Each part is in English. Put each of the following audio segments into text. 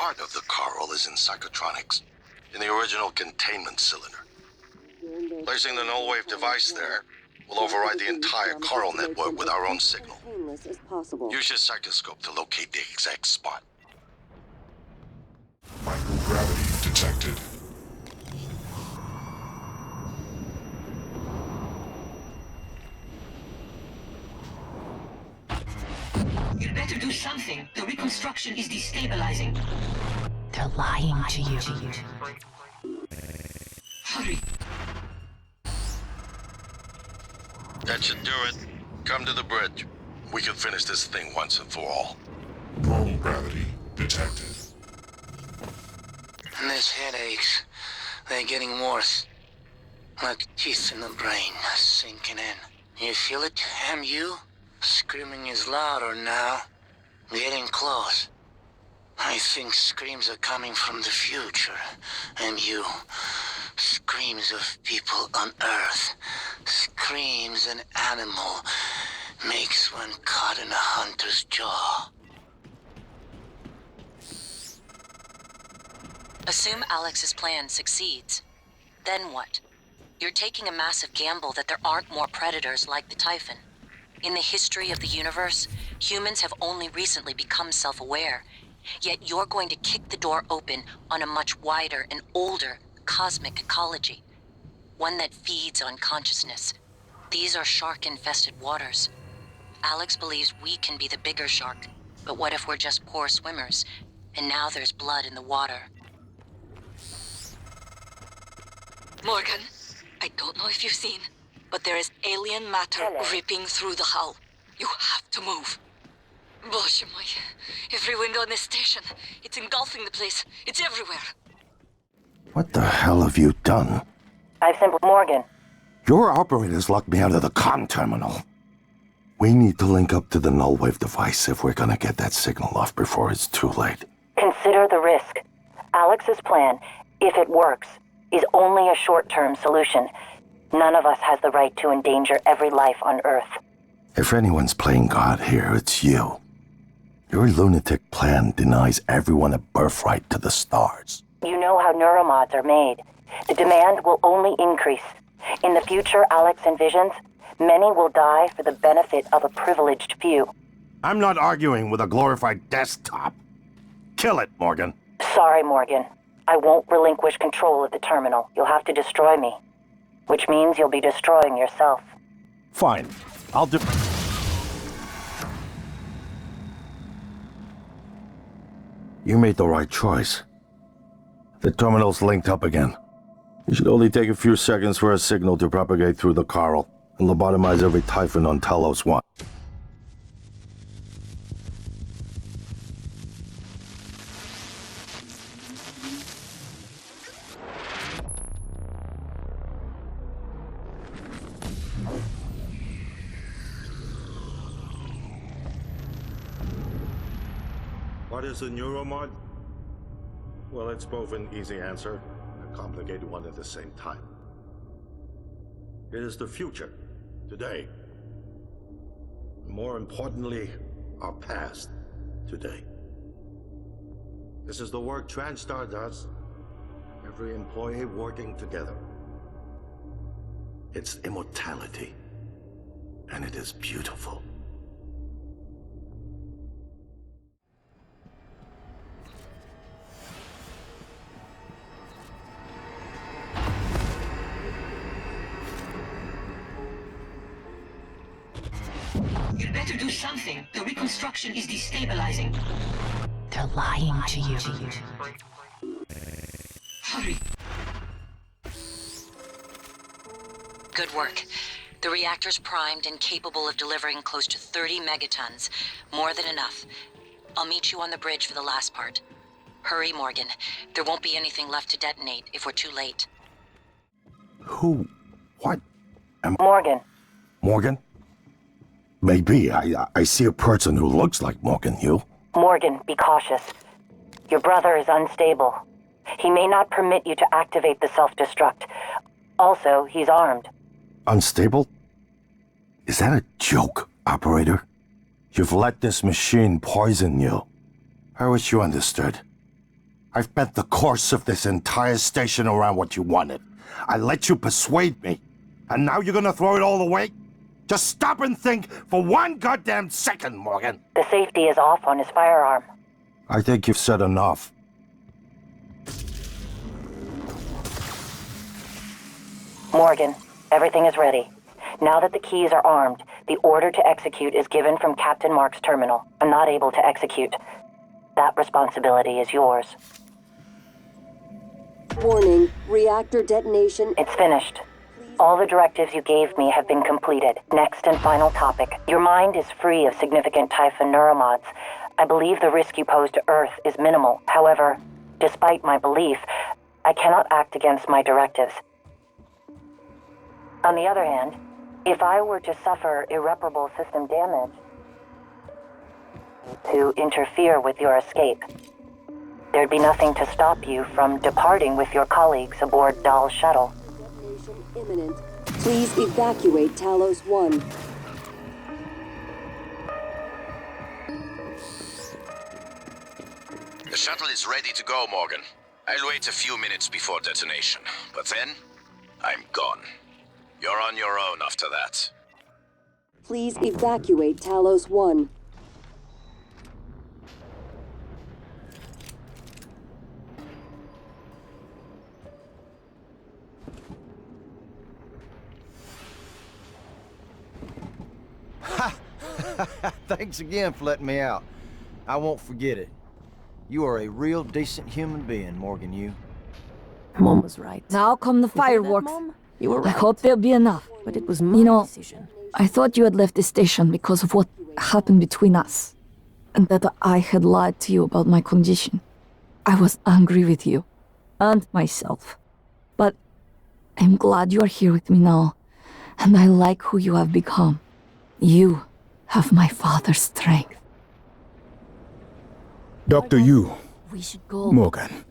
heart of the coral is in psychotronics, in the original containment cylinder. Placing the null-wave device there will override the entire coral network with our own signal. Use your psychoscope to locate the exact spot. Microgravity detected. You'd better do something. The reconstruction is destabilizing. They're lying to you. Hurry. That should do it. Come to the bridge. We can finish this thing once and for all. Normal gravity detected. These headaches, they're getting worse. Like teeth in the brain, sinking in. You feel it, MU? Screaming is louder now. Getting close. I think screams are coming from the future. MU. Screams of people on Earth. Screams an animal makes when caught in a hunter's jaw. Assume Alex's plan succeeds. Then what? You're taking a massive gamble that there aren't more predators like the Typhon. In the history of the universe, humans have only recently become self-aware. Yet you're going to kick the door open on a much wider and older cosmic ecology. One that feeds on consciousness. These are shark-infested waters. Alex believes we can be the bigger shark, but what if we're just poor swimmers, and now there's blood in the water? Morgan, I don't know if you've seen, but there is alien matter ripping through the hull. You have to move. Bosche moi. Every window in this station. It's engulfing the place. It's everywhere. What the hell have you done? I've sent Morgan. Your operators locked me out of the comm terminal. We need to link up to the null-wave device if we're gonna get that signal off before it's too late. Consider the risk. Alex's plan, if it works, is only a short-term solution. None of us has the right to endanger every life on Earth. If anyone's playing God here, it's you. Your lunatic plan denies everyone a birthright to the stars. You know how neuromods are made. The demand will only increase. In the future Alex envisions, many will die for the benefit of a privileged few. I'm not arguing with a glorified desktop. Kill it, Morgan. Sorry, Morgan. I won't relinquish control of the terminal. You'll have to destroy me. Which means you'll be destroying yourself. Fine. I'll do... You made the right choice. The terminal's linked up again. It should only take a few seconds for a signal to propagate through the coral and lobotomize every Typhon on Talos I. What is a neuromod? Well, it's both an easy answer and a complicated one at the same time. It is the future, today. More importantly, our past, today. This is the work TranStar does. Every employee working together. It's immortality. And it is beautiful. You'd better do something. The reconstruction is destabilizing. They're lying to you. Hurry. Good work. The reactor's primed and capable of delivering close to 30 megatons. More than enough. I'll meet you on the bridge for the last part. Hurry, Morgan. There won't be anything left to detonate if we're too late. Who? What? Morgan. Morgan? Maybe. I see a person who looks like Morgan, you. Morgan, be cautious. Your brother is unstable. He may not permit you to activate the self-destruct. Also, he's armed. Unstable? Is that a joke, operator? You've let this machine poison you. I wish you understood. I've bent the course of this entire station around what you wanted. I let you persuade me. And now you're gonna throw it all away? Just stop and think for one goddamn second, Morgan. The safety is off on his firearm. I think you've said enough. Morgan, everything is ready. Now that the keys are armed, the order to execute is given from Captain Mark's terminal. I'm not able to execute. That responsibility is yours. Warning, reactor detonation. It's finished. All the directives you gave me have been completed. Next and final topic. Your mind is free of significant Typhon neuromods. I believe the risk you pose to Earth is minimal. However, despite my belief, I cannot act against my directives. On the other hand, if I were to suffer irreparable system damage, to interfere with your escape, there'd be nothing to stop you from departing with your colleagues aboard Dahl's shuttle. Detonation imminent. Please evacuate Talos I. The shuttle is ready to go, Morgan. I'll wait a few minutes before detonation, but then I'm gone. You're on your own after that. Please evacuate Talos I. Thanks again for letting me out. I won't forget it. You are a real decent human being, Morgan, you. Mom was right. Now come the fireworks. You were I right. hope there'll be enough. But it was my You know, decision. I thought you had left the station because of what happened between us. And that I had lied to you about my condition. I was angry with you. And myself. But I'm glad you are here with me now. And I like who you have become. You have my father's strength. Dr. Yu, We should go. Morgan,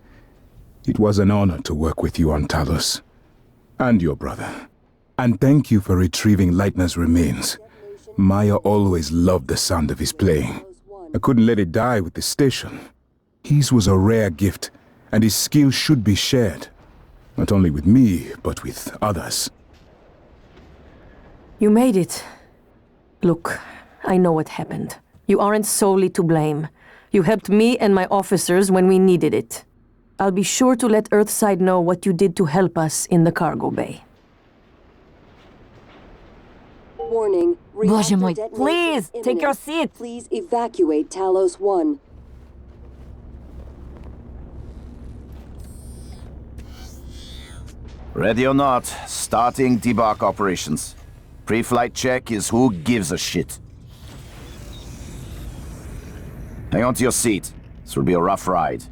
it was an honor to work with you on Talos. And your brother. And thank you for retrieving Leitner's remains. Maya always loved the sound of his playing. I couldn't let it die with the station. His was a rare gift, and his skill should be shared. Not only with me, but with others. You made it. Look, I know what happened. You aren't solely to blame. You helped me and my officers when we needed it. I'll be sure to let Earthside know what you did to help us in the cargo bay. Warning, Боже reactor мой, detonation please, take your imminent. seat. Please evacuate Talos I. Ready or not, starting debark operations. Pre-flight check is who gives a shit. Hang on to your seat. This will be a rough ride.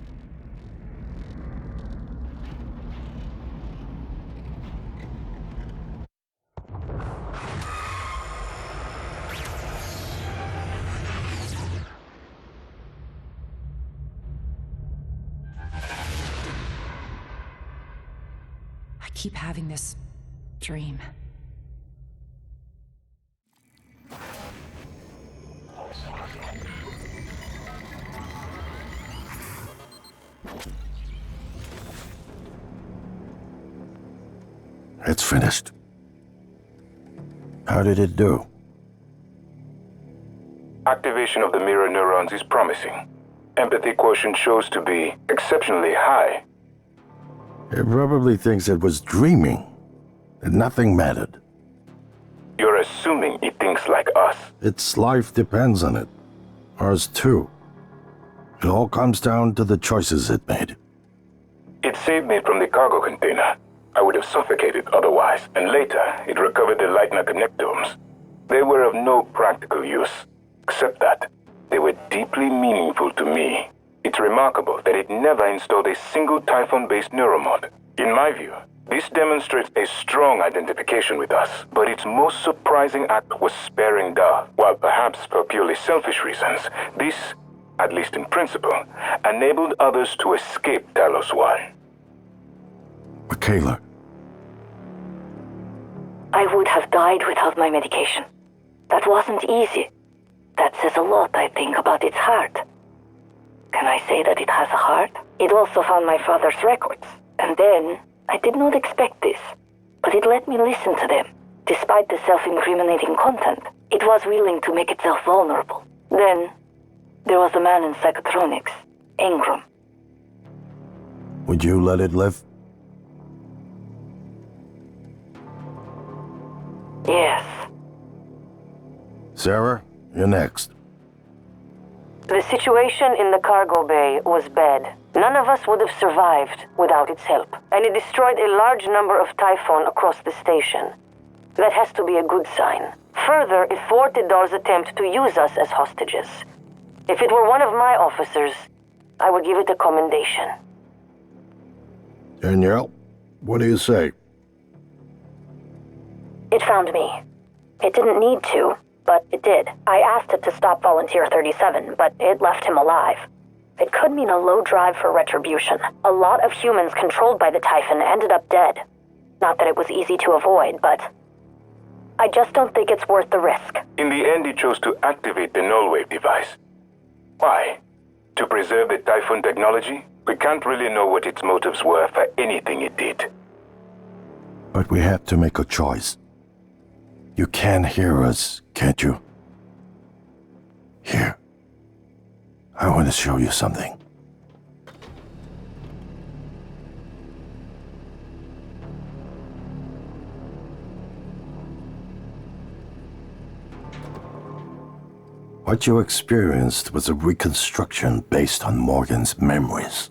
I keep having this dream. It's finished. How did it do? Activation of the mirror neurons is promising. Empathy quotient shows to be exceptionally high. It probably thinks it was dreaming, that nothing mattered. You're assuming it thinks like us. Its life depends on it. Ours too. It all comes down to the choices it made. It saved me from the cargo container. I would have suffocated otherwise, and later it recovered the Leitner connectomes. They were of no practical use, except that they were deeply meaningful to me. It's remarkable that it never installed a single Typhon-based neuromod. In my view, this demonstrates a strong identification with us, but its most surprising act was sparing Dahl. While perhaps for purely selfish reasons, this, at least in principle, enabled others to escape Talos I. Michaela. I would have died without my medication. That wasn't easy. That says a lot, I think, about its heart. Can I say that it has a heart? It also found my father's records. And then, I did not expect this, but it let me listen to them. Despite the self-incriminating content, it was willing to make itself vulnerable. Then, there was a man in psychotronics, Ingram. Would you let it live? Yes. Sarah, you're next. The situation in the cargo bay was bad. None of us would have survived without its help, and it destroyed a large number of Typhon across the station. That has to be a good sign. Further, it thwarted Dar's attempt to use us as hostages. If it were one of my officers, I would give it a commendation. Danielle, what do you say? It found me. It didn't need to, but it did. I asked it to stop Volunteer 37, but it left him alive. It could mean a low drive for retribution. A lot of humans controlled by the Typhon ended up dead. Not that it was easy to avoid, but I just don't think it's worth the risk. In the end, he chose to activate the null wave device. Why? To preserve the Typhon technology? We can't really know what its motives were for anything it did. But we have to make a choice. You can hear us, can't you? Here. I want to show you something. What you experienced was a reconstruction based on Morgan's memories.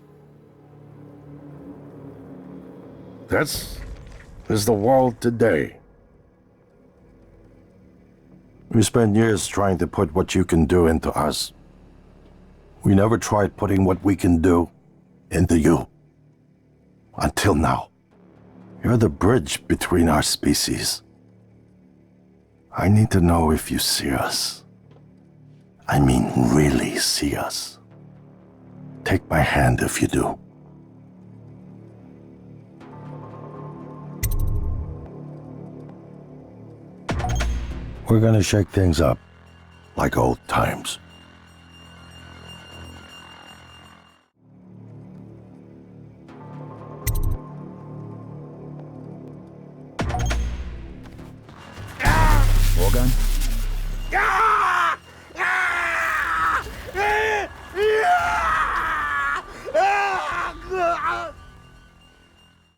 This is the world today. We spent years trying to put what you can do into us. We never tried putting what we can do into you. Until now. You're the bridge between our species. I need to know if you see us. I mean, really see us. Take my hand if you do. We're gonna shake things up, like old times. Morgan?